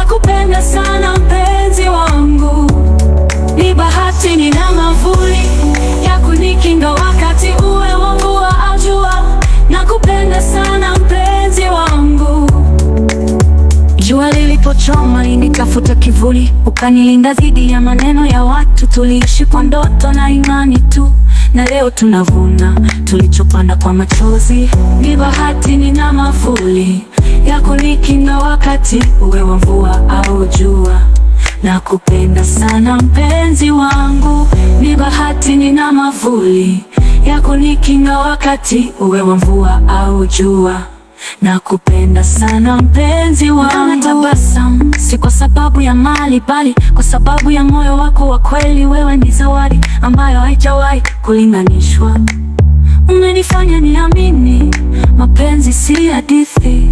nakupenda sana mpenzi wangu. Ni bahati nina mwavuli ya kunikinga wakati uwe wa mvua au jua. Nakupenda sana mpenzi wangu. Jua lilipochoma nilitafuta kivuli, ukanilinda dhidi ya maneno ya watu. Tuliishi kwa ndoto na imani tu, na leo tunavuna tulichopanda kwa machozi. Ni bahati nina mwavuli ya kunikinga wakati uwe wa mvua au jua. Nakupenda sana mpenzi wangu. Ni bahati nina mwavuli ya kunikinga wakati uwe wa mvua au jua. Nakupenda sana mpenzi wangu. Natabasamu si kwa sababu ya mali, bali kwa sababu ya moyo wako wa kweli. Wewe ni zawadi ambayo haijawahi kulinganishwa. Umenifanya niamini mapenzi si hadithi.